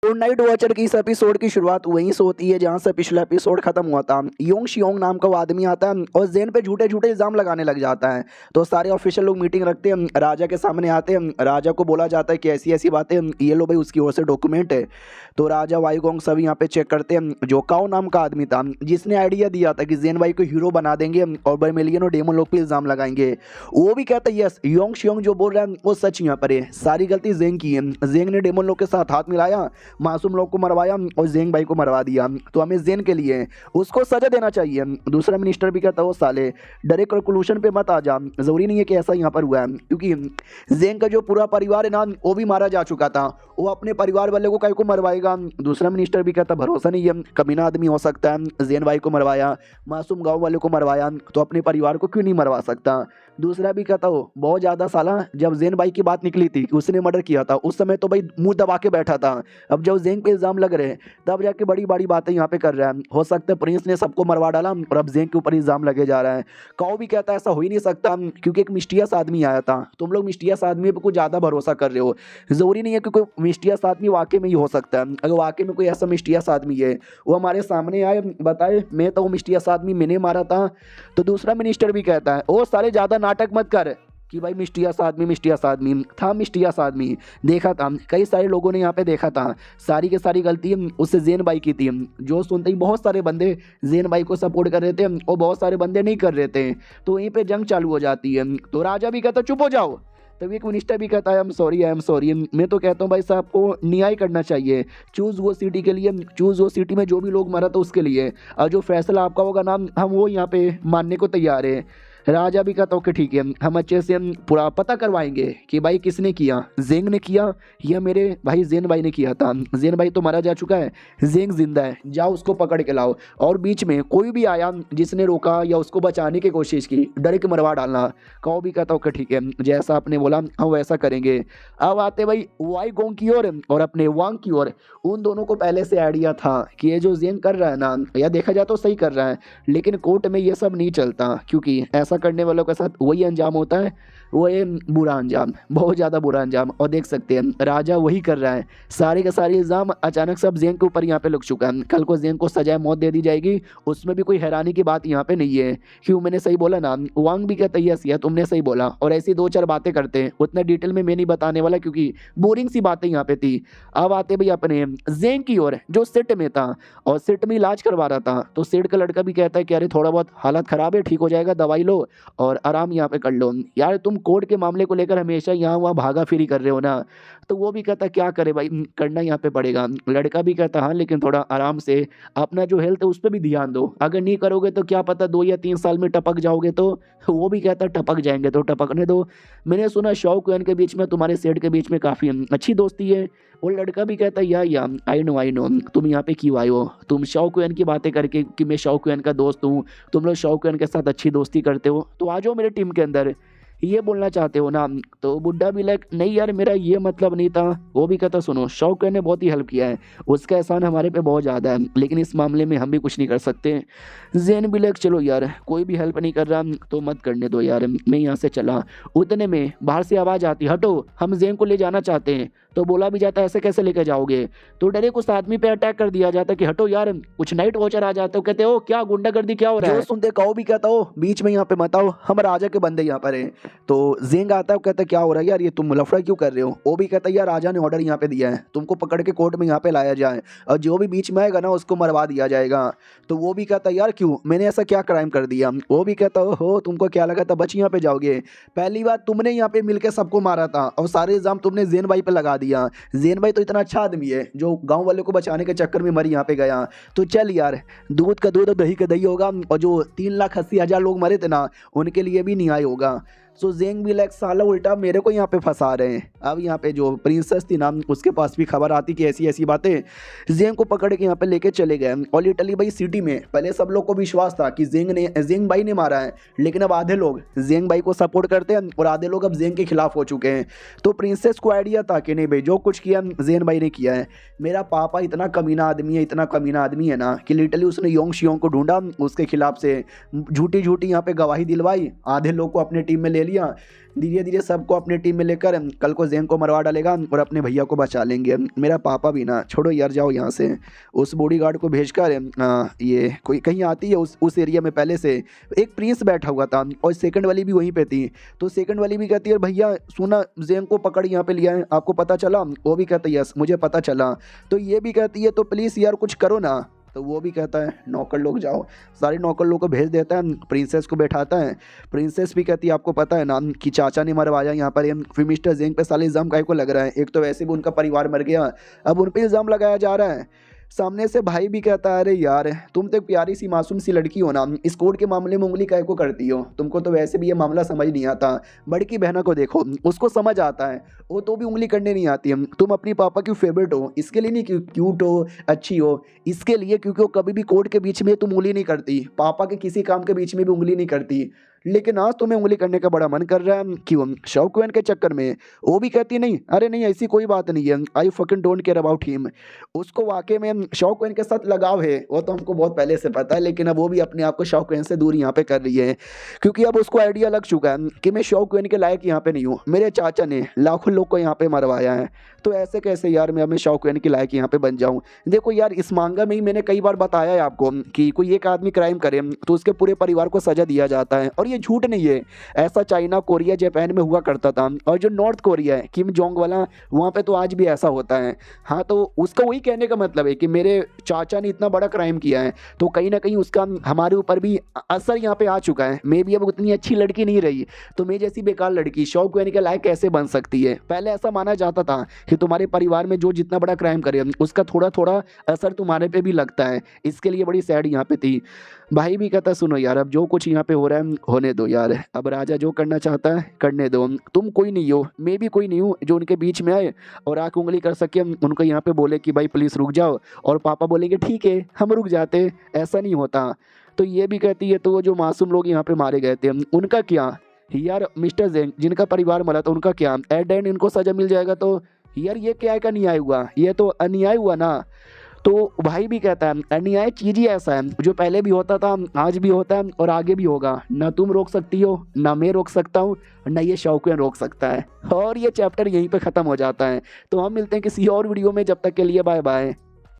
तो night watcher की इस एपिसोड की शुरुआत वहीं से होती है जहां से पिछला एपिसोड खत्म हुआ था। योंग शियोंग नाम का वो आदमी आता है और जेन पे झूठे झूठे इल्जाम लगाने लग जाता है। तो सारे ऑफिशियल लोग मीटिंग रखते हैं, राजा के सामने आते हैं। राजा को बोला जाता है कि ऐसी ऐसी बातें, ये लो भाई उसकी ओर से डॉक्यूमेंट है। तो राजा वाईगोंग सब यहाँ पे चेक करते हैं। जो काओ नाम का आदमी था जिसने आइडिया दिया था कि जेन भाई को हीरो बना देंगे और बर्मिलियन और डेमन लोग पे इल्जाम लगाएंगे, वो भी कहता है यस योंग शियोंग जो बोल रहा है वो सच यहाँ पर है, सारी गलती जेंग की है। जेंग ने डेमन लोग के साथ हाथ मिलाया, मासूम लोग को मरवाया और जेंग भाई को मरवा दिया। तो हमें जेन के लिए उसको सजा देना चाहिए। दूसरा मिनिस्टर भी कहता है वो साले डायरेक्ट कंक्लूजन पे मत आ जा, जरूरी नहीं है कि ऐसा यहाँ पर हुआ है, क्योंकि जेंग का जो पूरा परिवार है ना वो भी मारा जा चुका था, वो अपने परिवार वाले को काहे को मरवाएगा। दूसरा मिनिस्टर भी कहता भरोसा नहीं है, कमीना आदमी हो सकता है, जेन भाई को मरवाया, मासूम गांव वाले को मरवाया, तो अपने परिवार को क्यों नहीं मरवा सकता। दूसरा भी कहता हो बहुत ज़्यादा साला जब जेन भाई की बात निकली थी कि उसने मर्डर किया था उस समय तो भाई मुंह दबा के बैठा था, अब जब जेंग पे इल्जाम लग रहे हैं तब जाके बड़ी बड़ी बातें यहाँ पे कर रहा है। हो सकता है प्रिंस ने सबको मरवा डाला और अब जेंग के ऊपर इल्जाम लगे जा रहा है। काओ भी कहता है ऐसा हो ही नहीं सकता क्योंकि एक मिस्टीरियस आदमी आया था, तुम लोग मिस्टीरियस आदमी पे कुछ ज़्यादा भरोसा कर रहे हो, जरूरी नहीं है कि कोई मिस्टीरियस आदमी वाकई में ही हो सकता है। अगर वाकई में कोई ऐसा मिस्टीरियस आदमी है वो हमारे सामने आए बताए मैं तो वो मिस्टीरियस आदमी मैंने मारा था। तो दूसरा मिनिस्टर भी कहता है ओ सारे ज़्यादा नाटक मत कर कि भाई मिस्टीरियस आदमी था, मिस्टीरियस आदमी देखा था, कई सारे लोगों ने यहाँ पे देखा था, सारी की सारी गलती उससे जेन भाई की थी। जो सुनते ही बहुत सारे बंदे जेन भाई को सपोर्ट कर रहे थे और बहुत सारे बंदे नहीं कर रहे थे, तो वहीं पे जंग चालू हो जाती है। तो राजा भी कहता चुप हो जाओ, तभी एक मिनिस्टर भी कहता है आई एम सॉरी। मैं तो कहता हूँ भाई साहब को न्याय करना चाहिए, चूज़ वो सिटी के लिए, चूज़ वो सिटी में जो भी लोग मरा था उसके लिए, और जो फैसला आपका होगा ना हम वो यहाँ पे मानने को तैयार है। राजा भी कहता कि ठीक है हम अच्छे से हम पूरा पता करवाएंगे कि भाई किसने किया, जेंग ने किया या मेरे भाई जेन भाई ने किया था। जेन भाई तो मारा जा चुका है, जेंग जिंदा है, जाओ उसको पकड़ के लाओ, और बीच में कोई भी आया जिसने रोका या उसको बचाने की कोशिश की डायरेक्ट मरवा डालना। काओ भी कहता कि ठीक है जैसा आपने बोला हम वैसा करेंगे। अब आते भाई वाई गोंग की ओर और अपने वांग की ओर। उन दोनों को पहले से आइडिया था कि ये जो जेंग कर रहा है ना या देखा जाए तो सही कर रहा है, लेकिन कोर्ट में ये सब नहीं चलता क्योंकि ऐसा करने वालों के साथ वही अंजाम होता है, वो ये बुरा अंजाम, बहुत ज़्यादा बुरा अंजाम। और देख सकते हैं राजा वही कर रहा है, सारे के सारे इल्ज़ाम अचानक सब जेंग के ऊपर यहाँ पे लग चुका है। कल को जेंग को सजाए मौत दे दी जाएगी, उसमें भी कोई हैरानी की बात यहाँ पे नहीं है। क्यों मैंने सही बोला ना, वांग भी कहता है यस या तुमने सही बोला, और ऐसी दो चार बातें करते हैं, उतना डिटेल में मैं नहीं बताने वाला क्योंकि बोरिंग सी बातें यहाँ पे थी। अब आते भाई अपने जेंग की ओर जो सिट में था और सिट में इलाज करवा रहा था। तो सिट का लड़का भी कहता है कि अरे थोड़ा बहुत हालत ख़राब है, ठीक हो जाएगा, दवाई लो और आराम यहाँ पे कर लो। यार तुम कोर्ट के मामले को लेकर हमेशा यहाँ वहाँ भागा फिरी कर रहे हो ना। तो वो भी कहता क्या करे भाई, करना यहाँ पे पड़ेगा। लड़का भी कहता हाँ लेकिन थोड़ा आराम से अपना जो हेल्थ है उस पर भी ध्यान दो, अगर नहीं करोगे तो क्या पता 2 या 3 साल में टपक जाओगे। तो वो भी कहता टपक जाएंगे तो टपकने दो, मैंने सुना शाओ कुएन के बीच में तुम्हारे सेठ के बीच में काफ़ी अच्छी दोस्ती है। वो लड़का भी कहता है या आई नो तुम यहाँ पे क्यों आए हो, तुम शाओ कुएन की बातें करके कि मैं शाओ कुएन का दोस्त हूँ, तुम लोग शाओ कुएन के साथ अच्छी दोस्ती करते हो तो आ जाओ मेरे टीम के अंदर, ये बोलना चाहते हो ना। तो बुड्ढा भी लाइक नहीं यार मेरा ये मतलब नहीं था। वो भी कहता सुनो शाओ कुएन ने बहुत ही हेल्प किया है, उसका एहसान हमारे पे बहुत ज़्यादा है, लेकिन इस मामले में हम भी कुछ नहीं कर सकते। जेन भी लाइक चलो यार कोई भी हेल्प नहीं कर रहा तो मत करने दो यार, मैं यहाँ से चला। उतने में बाहर से आवाज़ आती हटो हम जेन को ले जाना चाहते हैं। तो बोला भी जाता है ऐसे कैसे लेकर जाओगे, तो डायरेक्ट उस आदमी पे अटैक कर दिया जाता है कि हटो यार, कुछ नाइट वॉचर आ जाते हो, कहते हो क्या गुंडागर्दी क्या हो रहा है। सुनते काओ भी कहता हो बीच में यहाँ पे मत आओ, हम राजा के बंदे यहाँ पर हैं। तो जेंग आता है कहता है क्या हो रहा है यार, ये तुम लफड़ा क्यों कर रहे हो। वो भी कहता है यार राजा ने ऑर्डर यहाँ पे दिया है तुमको पकड़ के कोर्ट में यहाँ पे लाया जाए और जो भी बीच में आएगा ना उसको मरवा दिया जाएगा। तो वो भी कहता है यार क्यों, मैंने ऐसा क्या क्राइम कर दिया। वो भी कहता हो तुमको क्या लगा था बच यहाँ पे जाओगे, पहली बार तुमने यहाँ पे मिलकर सबको मारा था और सारे इल्जाम तुमने जेन भाई पे लगा दिया। जेन भाई तो इतना अच्छा आदमी है जो गांव वाले को बचाने के चक्कर में मर यहाँ पे गया। तो चल यार दूध का दूध और दही का दही होगा, और जो 3,80,000 लोग मरे थे ना उनके लिए भी न्याय होगा। सो जेंग भी लाइक साला उल्टा मेरे को यहाँ पे फंसा रहे हैं। अब यहाँ पे जो प्रिंसेस थी ना उसके पास भी खबर आती कि ऐसी ऐसी बातें, जेंग को पकड़ के यहाँ पे लेके चले गए। और लिटरली भाई सिटी में पहले सब लोग को विश्वास था कि जेंग भाई ने मारा है, लेकिन अब आधे लोग जेंग भाई को सपोर्ट करते हैं और आधे लोग अब जेंग के खिलाफ हो चुके हैं। तो प्रिंसेस को आइडिया था कि नहीं भाई जो कुछ किया जेन भाई ने किया है। मेरा पापा इतना कमीना आदमी है ना कि लिटरली उसने योंग शियोंग को ढूंढा, उसके खिलाफ से झूठी यहाँ पे गवाही दिलवाई, आधे लोग को अपने टीम में ले लिया। धीरे धीरे सबको अपनी टीम में लेकर कल को ज़ेंग को मरवा डालेगा और अपने भैया को बचा लेंगे। मेरा पापा भी ना, छोड़ो यार, जाओ यहाँ से। उस बॉडीगार्ड को भेजकर ये कोई कहीं आती है उस एरिया में पहले से एक प्रिंस बैठा हुआ था और सेकंड वाली भी वहीं पे थी। तो सेकंड वाली भी कहती है भैया सुना, ज़ेंग को पकड़ यहाँ पे लिया है, आपको पता चला? वो भी कहता है यस मुझे पता चला। तो ये भी कहती है तो प्लीज़ यार कुछ करो ना। तो वो भी कहता है नौकर लोग जाओ। सारे नौकर लोग को भेज देता है, प्रिंसेस को बैठाता है। प्रिंसेस भी कहती है आपको पता है ना कि चाचा ने मरवाया यहाँ पर, फिर मिस्टर ज़ेंग पे साले इल्ज़ाम काहे को लग रहा है? एक तो वैसे भी उनका परिवार मर गया, अब उन पे इल्ज़ाम लगाया जा रहा है। सामने से भाई भी कहता है अरे यार तुम तो एक प्यारी सी मासूम सी लड़की हो ना, इस कोर्ट के मामले में उंगली काहे को करती हो? तुमको तो वैसे भी ये मामला समझ नहीं आता। बड़की बहना को देखो, उसको समझ आता है, वो तो भी उंगली करने नहीं आती है। तुम अपनी पापा की फेवरेट हो, इसके लिए नहीं कि क्यूट हो, अच्छी हो, इसके लिए क्योंकि वो कभी भी कोर्ट के बीच में तुम उंगली नहीं करती, पापा के किसी काम के बीच में भी उंगली नहीं करती। लेकिन आज तुम्हें उंगली करने का बड़ा मन कर रहा है, क्यों? शौकवेन के चक्कर में। वो भी कहती नहीं, अरे नहीं ऐसी कोई बात नहीं है, I fucking don't care about him. उसको वाकई में शौकवेन के साथ लगाव है, वो तो हमको बहुत पहले से पता है, लेकिन अब वो भी अपने आप को शौकवेन से दूर यहाँ पे कर रही है, क्योंकि अब उसको आइडिया लग चुका है कि मैं शौकवेन के लायक यहाँ पे नहीं हूँ। मेरे चाचा ने लाखों लोग को यहाँ पे मरवाया है, तो ऐसे कैसे यार मैं अपने शौकवेन के लायक यहाँ पे बन जाऊँ? देखो यार, इस मांगा में ही मैंने कई बार बताया है आपको कि कोई एक आदमी क्राइम करे तो उसके पूरे परिवार को सजा दिया जाता है, और ये झूठ नहीं है। ऐसा चाइना, कोरिया, जापान में हुआ करता था, और जो नॉर्थ कोरिया है किम जोंग वाला, वहाँ पे तो आज भी ऐसा होता है। हाँ, तो उसका वही कहने का मतलब है कि मेरे चाचा ने इतना बड़ा क्राइम किया है, तो कहीं ना कहीं उसका हमारे ऊपर भी असर यहाँ पे आ चुका है। मे भी अब उतनी अच्छी लड़की नहीं रही, तो मैं जैसी बेकार लड़की शौकवेन के लायक कैसे बन सकती है? पहले ऐसा माना जाता था कि तुम्हारे परिवार में जो जितना बड़ा क्राइम करे उसका थोड़ा थोड़ा असर तुम्हारे पे भी लगता है। इसके लिए बड़ी सैड यहाँ पे थी। भाई भी कहता सुनो यार, अब जो कुछ यहाँ पे हो रहा है होने दो यार, अब राजा जो करना चाहता है करने दो। तुम कोई नहीं हो, मैं भी कोई नहीं हूँ जो उनके बीच में आए और आँख उंगली कर सके, उनको यहाँ पे बोले कि भाई प्लीज़ रुक जाओ, और पापा बोलेंगे ठीक है हम रुक जाते। ऐसा नहीं होता। तो ये भी कहती है तो वो जो मासूम लोग यहाँ पे मारे गए थे उनका क्या यार? मिस्टर ज़ेंग जिनका परिवार मरा था उनका क्या? एट एंड इनको सजा मिल जाएगा, तो यार ये क्या का न्याय हुआ? ये तो अन्याय हुआ ना। तो भाई भी कहता है अन्याय चीज़ ही ऐसा है जो पहले भी होता था, आज भी होता है और आगे भी होगा। ना तुम रोक सकती हो, ना मैं रोक सकता हूँ, ना ये शौकवेन रोक सकता है। और ये चैप्टर यहीं पे ख़त्म हो जाता है। तो हम मिलते हैं किसी और वीडियो में, जब तक के लिए बाय बाय।